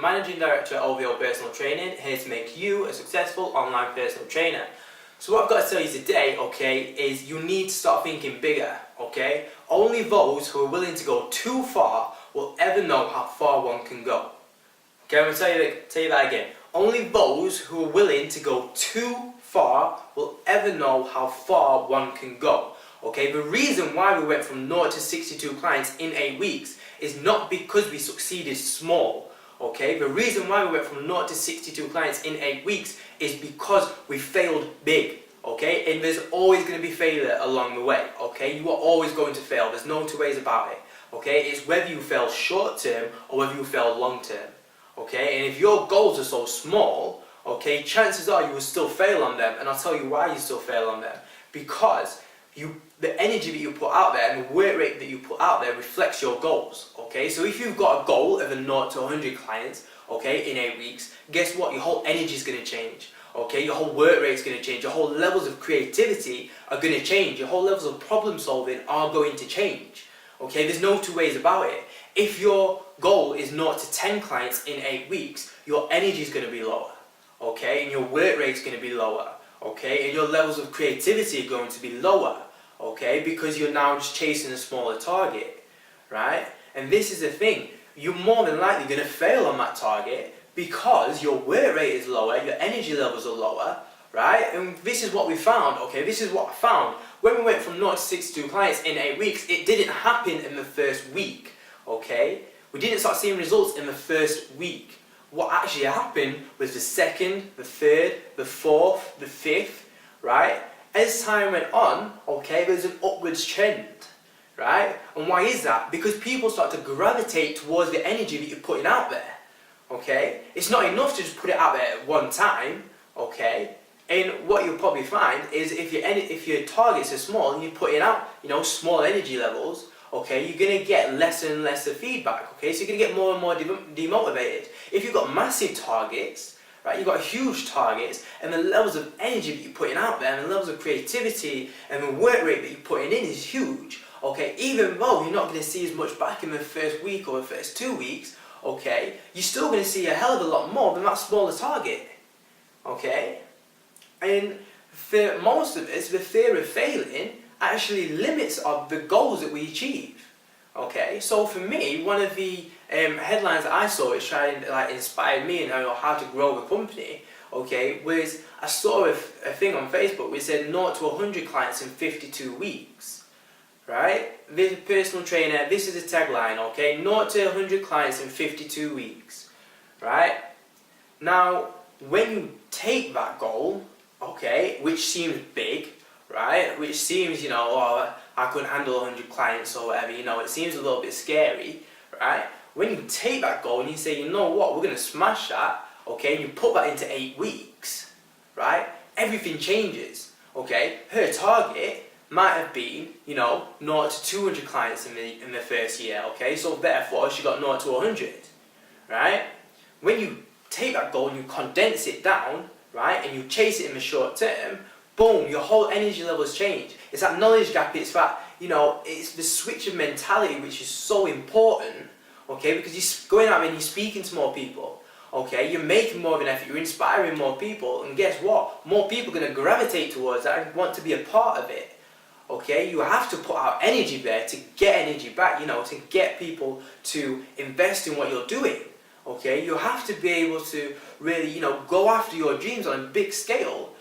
Managing Director at OVO Personal Training, here to make you a successful online personal trainer. So what I've got to tell you today, okay, is you need to start thinking bigger, okay? Only those who are willing to go too far will ever know how far one can go. Okay, I'm going to tell you that again. Only those who are willing to go too far will ever know how far one can go. Okay, the reason why we went from 0 to 62 clients in 8 weeks is not because we succeeded small. Okay, the reason why we went from 0 to 62 clients in 8 weeks is because we failed big. Okay, and there's always going to be failure along the way. Okay, you are always going to fail. There's no two ways about it. Okay, it's whether you fail short term or whether you fail long term. Okay, and if your goals are so small, okay, chances are you will still fail on them, and I'll tell you why you still fail on them. Because the energy that you put out there and the work rate that you put out there reflects your goals. Okay, so if you've got a goal of a 0 to 100 clients, okay, in 8 weeks, guess what? Your whole energy is going to change. Okay, your whole work rate is going to change. Your whole levels of creativity are going to change. Your whole levels of problem solving are going to change. Okay, there's no two ways about it. If your goal is 0 to 10 clients in 8 weeks, your energy is going to be lower. Okay, and your work rate is going to be lower. Okay, and your levels of creativity are going to be lower. Okay, because you're now just chasing a smaller target, right? And this is the thing, you're more than likely going to fail on that target because your work rate is lower, your energy levels are lower, right? And this is what we found, okay? This is what I found. When we went from 0 to 62 clients in 8 weeks, it didn't happen in the first week, okay? We didn't start seeing results in the first week. What actually happened was the second, the third, the fourth, the fifth, right? As time went on, okay, there's an upwards trend, right? And why is that? Because people start to gravitate towards the energy that you're putting out there, okay? It's not enough to just put it out there at one time, okay? And what you'll probably find is if your targets are small and you're putting out, small energy levels, okay, you're going to get lesser and lesser feedback, okay? So you're going to get more and more demotivated. If you've got massive targets, right, you've got huge targets, and the levels of energy that you're putting out there, and the levels of creativity, and the work rate that you're putting in is huge, okay? Even though you're not going to see as much back in the first week or the first 2 weeks, okay, you're still going to see a hell of a lot more than that smaller target, okay? And for most of us, the fear of failing actually limits the goals that we achieve. Okay, so for me, one of the headlines that I saw which inspired me and how to grow the company, okay, was I saw a thing on Facebook which said 0 to 100 clients in 52 weeks. Right? This personal trainer, this is the tagline, okay, 0 to 100 clients in 52 weeks. Right? Now, when you take that goal, okay, which seems big, right, which seems, I couldn't handle 100 clients or whatever, it seems a little bit scary, right? When you take that goal and you say, you know what, we're going to smash that, okay, and you put that into 8 weeks, right, everything changes, okay? Her target might have been, 0 to 200 clients in the first year, okay? So therefore, she got 0 to 100, right? When you take that goal and you condense it down, right, and you chase it in the short term, boom, your whole energy levels change. It's that knowledge gap, it's that, it's the switch of mentality which is so important, okay, because you're going out and you're speaking to more people, okay, you're making more of an effort, you're inspiring more people, and guess what? More people are going to gravitate towards that and want to be a part of it, okay? You have to put out energy there to get energy back, to get people to invest in what you're doing, okay? You have to be able to really, go after your dreams on a big scale,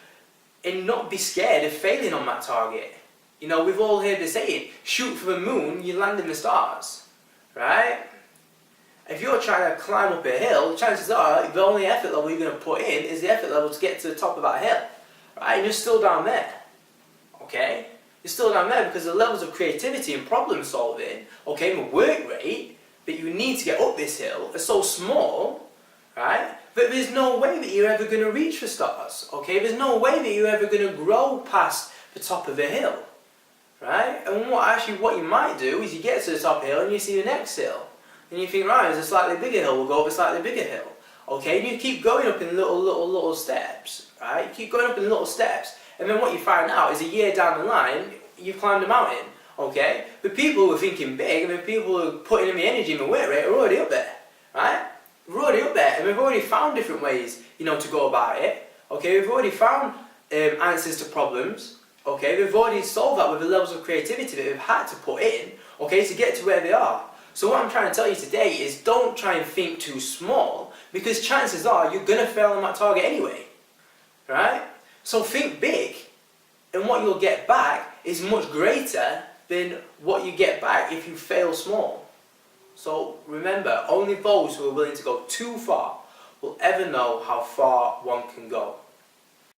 and not be scared of failing on that target. We've all heard the saying, shoot for the moon, you land in the stars, right? If you're trying to climb up a hill, chances are the only effort level you're going to put in is the effort level to get to the top of that hill, right? And you're still down there, okay? You're still down there because the levels of creativity and problem solving, okay, and the work rate that you need to get up this hill are so small, right? But there's no way that you're ever going to reach the stars, okay? There's no way that you're ever going to grow past the top of the hill, right? And what you might do is you get to the top hill and you see the next hill. And you think, right, there's a slightly bigger hill, we'll go up a slightly bigger hill, okay? And you keep going up in little steps, right? You keep going up in little steps. And then what you find out is a year down the line, you've climbed a mountain, okay? The people who are thinking big and the people who are putting in the energy and the work rate are already up there, right? we're already up there, and we've already found different ways, to go about it. Okay, we've already found answers to problems. Okay, we've already solved that with the levels of creativity that we've had to put in. Okay, to get to where they are. So what I'm trying to tell you today is don't try and think too small, because chances are you're gonna fail on that target anyway. Right? So think big, and what you'll get back is much greater than what you get back if you fail small. So remember, only those who are willing to go too far will ever know how far one can go.